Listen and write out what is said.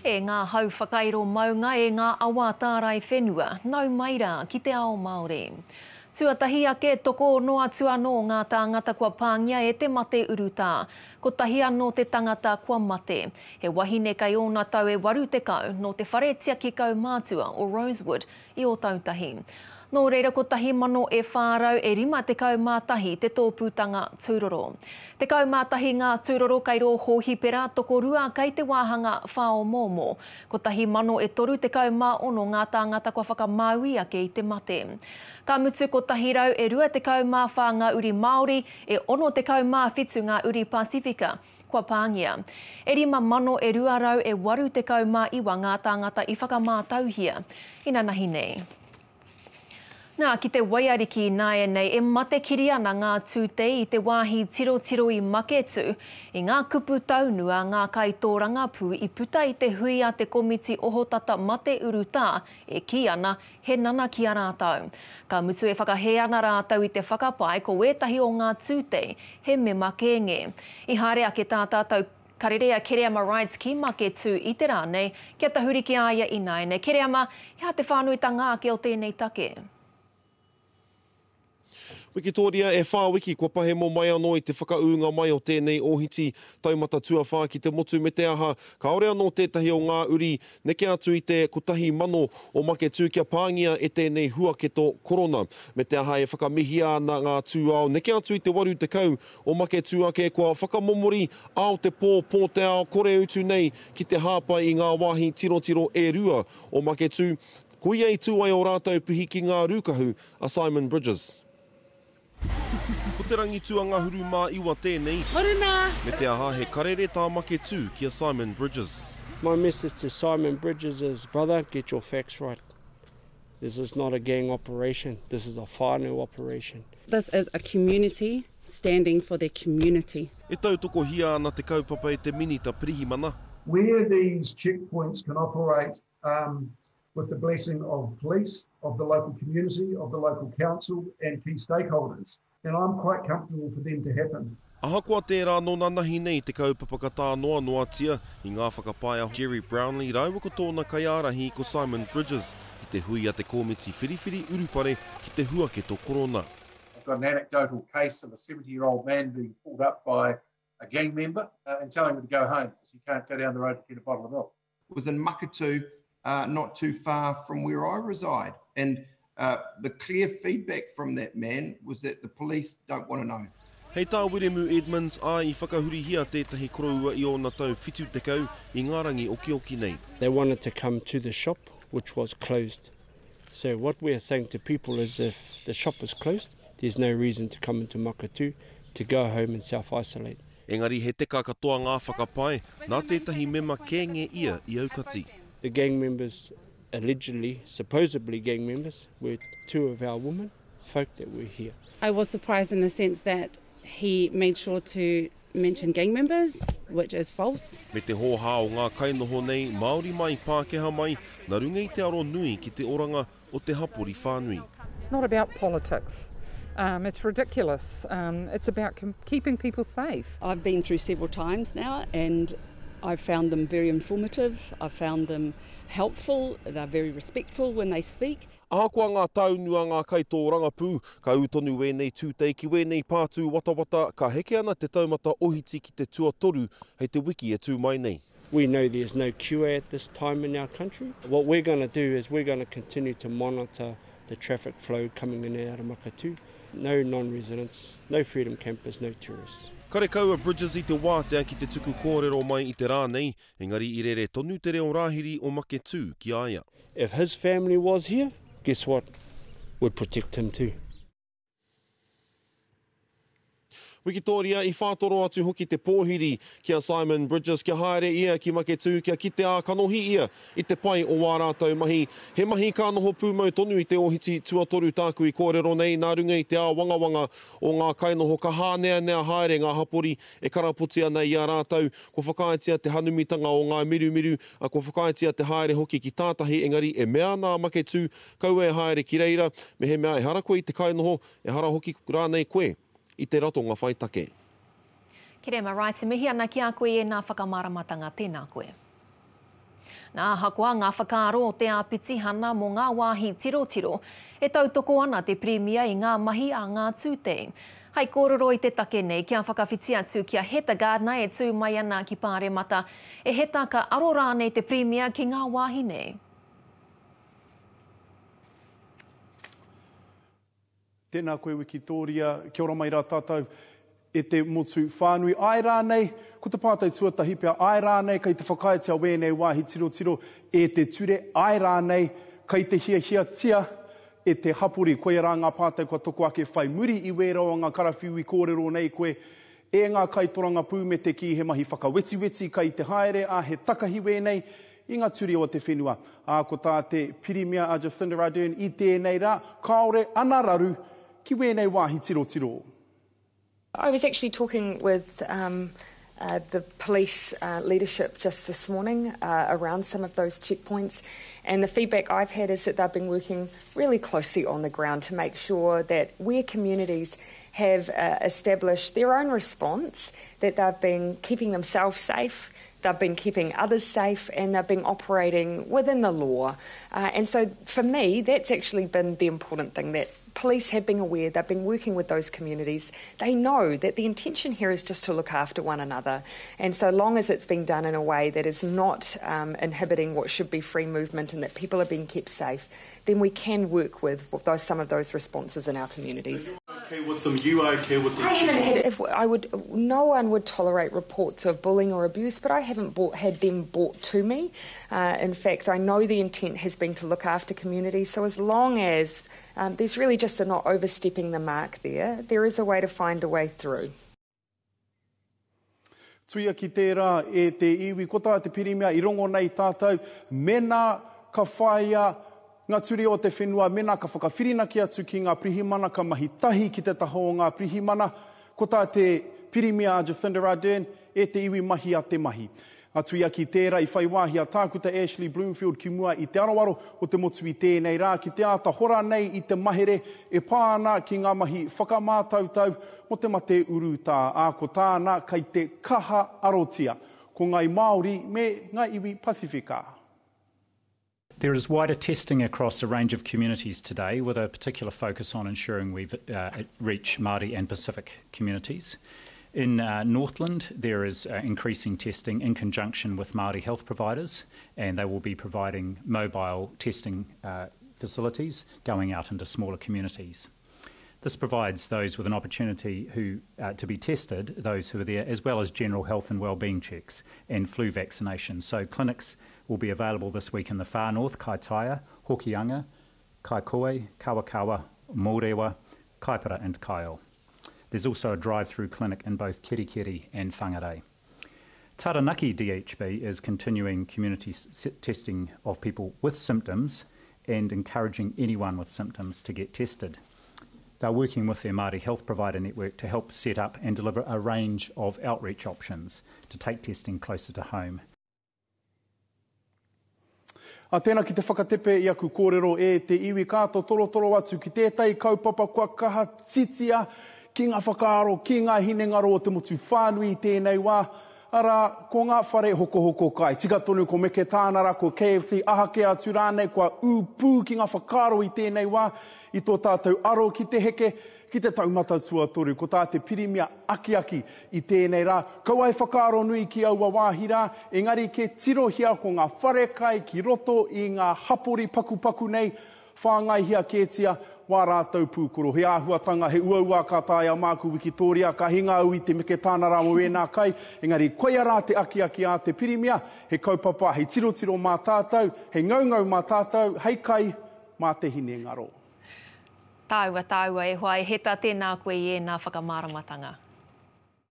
E ngā hau whakairo maunga e ngā awa tārai whenua, nau maira ki te Ao Māori. Tuatahi ake toko noa tua no ngā tāngata kua pāngia e te mate urutā. Ko tahi anō te tangata kua mate. He wahine kai ona tau e waru te kau no te wharetia ki kau mātua o Rosewood i o tautahi. Nō reira ko tahi mano e whārau e rima te kau mātahi te tōpūtanga tūroro. Te kau mātahi ngā tūroro kai rō hohi pera toko rua kai te wāhanga whao mōmō. Ko tahi mano e toru te kau mā ono ngā tāngata kua whakamāui ake i te mate. Ka mutu ko tahi rau e rua te kau mā whā ngā uri Māori e ono te kau mā whitu ngā uri Pasifika. Kua pāngia. E rima mano e rua rau e waru te kau mā iwa ngā tāngata i whakamātauhia. Ina nahi nei. Nā, ki te waiariki nāia nei, e mate kiri ana ngā tūtei i te wāhi tiro i MAKETO i ngā kupu taunua ngā kaitōranga pū i puta i te hui a te komiti ohotata mate urutā e ki ana he nana ki a rātau. Ka mutu e whakahe ana rātau i te whakapai ko ētahi o ngā tūtei he mema kēnge. I haere ake tā tātou karerea KEREAMA RIGHT ki MAKETO i te rānei, kia tahuriki aia i nai nei. KEREAMA, hea te whānuitanga ake o tēnei take. Wikitoria e whāwiki kua pahe mo mai anō i te whakaunga mai o tēnei ohiti taumata tuawhā ki te motu me te aha. Ka ore anō tētahi o ngā uri neke atu i te kotahi mano o MAKETO kia pāngia e tēnei huaketo korona. Me te aha e whakamihi ana ngā tūao neke atu i te waru te kau o MAKETO ake kua whakamomori ao te pō te ao kore utu nei ki te hāpai i ngā wāhi tiro e rua o MAKETO. Ko ia i tūai o rātou pihi ki ngā rūkahu a Simon Bridges. Ko te rangituanga huru mā iwa tēnei. Morena! Me te aha he karere tā MAKETO ki a Simon Bridges. My message to Simon Bridges is, brother, get your facts right. This is not a gang operation. This is a whānau operation. This is a community standing for their community. E tautoko hia ana te kaupapa e te minita pirihimana. Where these checkpoints can operate with the blessing of police, of the local community, of the local council and key stakeholders. And I'm quite comfortable for them to happen. Ahakoa tērā no nanahi nei te kaupapa ka tā noa tia i ngā whakapaia Jerry Brownlee rauwa ko tōna kaiarahi ko Simon Bridges i te hui a te komiti whiriwhiri urupare ki te huaketo korona. I've got an anecdotal case of a 70-year-old man being pulled up by a gang member and telling him to go home because he can't go down the road to get a bottle of milk. It was in MAKETO, not too far from where I reside. And the clear feedback from that man was that the police don't want to know. Hei tā WIREMU EDMONDS ai I whakahurihia tētahi koroua I ona tau whitu te kau I ngārangi oki nei. They wanted to come to the shop, which was closed. So what we are saying to people is if the shop is closed, there's no reason to come into MAKETO to go home and self-isolate. Engari he teka katoa ngā whakapai, nā tētahi mema kēnge ia I aukati. The gang members, allegedly, supposedly gang members, were two of our women folk that were here. I was surprised in the sense that he made sure to mention gang members, which is false. Me te hōhā o ngā KAINOHO nei, Māori mai, Pākehā mai, nā runga I te aro nui ki te oranga o te hapori whānui. It's not about politics. It's ridiculous. It's about keeping people safe. I've been through several times now and I've found them very informative, I've found them helpful, they're very respectful when they speak. Ahakoa ngā taunua ngā kaitōranga pū, ka utonu wēnei tūtei ki wēnei pātū watawata, ka heke ana te taumata ohiti ki te tuatoru, hei te wiki e tū mai nei. We know there's no cure at this time in our country. What we're going to do is we're going to continue to monitor the traffic flow coming in and out of MAKETO. No non-residents, no freedom campers, no tourists. Kare kaua Bridges I te wātea ki te tuku kōrero mai I te rā nei, engari I rere tonu te reo rāhiri o MAKETO ki aia. If his family was here, guess what? We'd protect him too. Wikitoria I whātoro atu hoki te pōhiri kia Simon Bridges kia haere ia ki MAKETO kia kite a kanohi ia I te pai o wā rātou mahi. He mahi kānoho pūmau tonu I te ohiti tuatoru tāku I kōrero nei nā runga I te a wangawanga o ngā kainoho ka hānea haere ngā hapori e karapotia nei I a rātou. Ko whakaaetia te hanumitanga o ngā mirumiru a ko whakaaetia te haere hoki ki tātahi engari e mea nā MAKETO kaua e haere ki reira me he mea e hara koe I te kainoho e hara hoki rānei koe. I te ratonga whaitake. KEREAMA RIGHT, mihi ana ki a koe e nā whakamaramatanga tēnā koe. Nā hakoa ngā whakaaro te āpitihana mō ngā wāhi tirotiro e tautoko ana te premia i ngā mahi a ngā tūte. Hei kōrero i te take nei kia whakawhiti atu kia heta gārdner e tū mai ana ki Pāremata e heta ka aro rānei te premia ki ngā wāhi nei. Tēnā koe Wikitoria, kia ora mai rā tātou e te motu whānui. Ai rānei, ko te pātai tuatahi pia, ai rānei, kei te whakaetia wēnei wāhi tiro e te ture, ai rānei, kei te hia tia, e te hapuri, koe rā ngā pātai kua toko ake whai muri i wērau a ngā karawhiwi kōrero nei koe, e ngā kaitoranga pū me te ki he mahi whakaweti kai te haere, a he takahi wēnei, i ngā turi o te whenua. A ko tā te pirimia a Jacinda Ardern i tēnei rā, kaore ana raru, ki wēnei wāhi tiro. I was actually talking with the police leadership just this morning around some of those checkpoints, and the feedback I've had is that they've been working really closely on the ground to make sure that where communities have established their own response, that they've been keeping themselves safe, they've been keeping others safe, and they've been operating within the law. And so for me, that's actually been the important thing, that police have been aware, they've been working with those communities. They know that the intention here is just to look after one another. And so long as it's being done in a way that is not inhibiting what should be free movement and that people are being kept safe, then we can work with some of those responses in our communities. So you're okay with them, you are okay with these? No one would tolerate reports of bullying or abuse, but I haven't had them brought to me. In fact, I know the intent has been to look after communities, so as long as there's really just a not overstepping the mark there is a way to find a way through. Tuia ki tērā e te iwi, ko tā te pirimia i rongo nei tātou, mena ka whaia ngā turi o te whenua, mena ka whakawhirina ki atu ki ngā prihimana, ka mahi tahi ki te taho o ngā prihimana, ko tā te pirimia a Jacinda Ardern e te iwi mahi a te mahi. Atuia ki tērā i whai wāhi a TAKUTA Ashley BLOOMFIELD ki mua i te arawaro o te motu i tēnei rā, ki te ata hora nei i te mahere e pāna ki ngā mahi whakamātautau mo te mate urutā, a ko tāna kai te kaha arotia, ko ngai Māori me ngai iwi Pasifika. There is wider testing across a range of communities today with a particular focus on ensuring we reach Māori and Pacific communities. In Northland, there is increasing testing in conjunction with Māori health providers, and they will be providing mobile testing facilities going out into smaller communities. This provides those with an opportunity to be tested, those who are there, as well as general health and wellbeing checks and flu vaccinations. So clinics will be available this week in the far north, Kaitaia, Hokianga, Kaikohe, Kawakawa, Mōrewa, Kaipara and Kaiō. There's also a drive-through clinic in both KIRI and Whangarei. Taranaki DHB is continuing community testing of people with symptoms and encouraging anyone with symptoms to get tested. They're working with their Māori health provider network to help set up and deliver a range of outreach options to take testing closer to home. A tēnā ki te whakatepe i aku kōrero e te iwi kāto toro atu ki tētai kaupapa kua kaha titia ki ngā whakaaro, ki ngā hinengaro o te motu whānui i tēnei wā. Ara, ko ngā whare hoko kai. Tika tonu ko meke tānara, ko KFC, ahake atu rānei, kua ūpū ki ngā whakaaro i tēnei wā. I tō tātou aro ki te heke, ki te taumata tuatoru, ko tā te pirimia aki i tēnei rā. Kau ai whakaaro nui ki aua wāhi rā, engari ke tirohia ko ngā whare kai ki roto i ngā hapori paku nei, whāngai hia kētia, wā rātou pūkoro. He āhuatanga, he uaua ka tāia māku Wikitoria, ka hinga au i te meke tānara mo wēnā kai, engari koia rā te aki a te pirimia, he kaupapa, he tiro mā tātou, he ngaungau mā tātou, hei kai mā te hine ngaro. Tāua e hoa e heta tēnā koe i ēnā whakamāramatanga.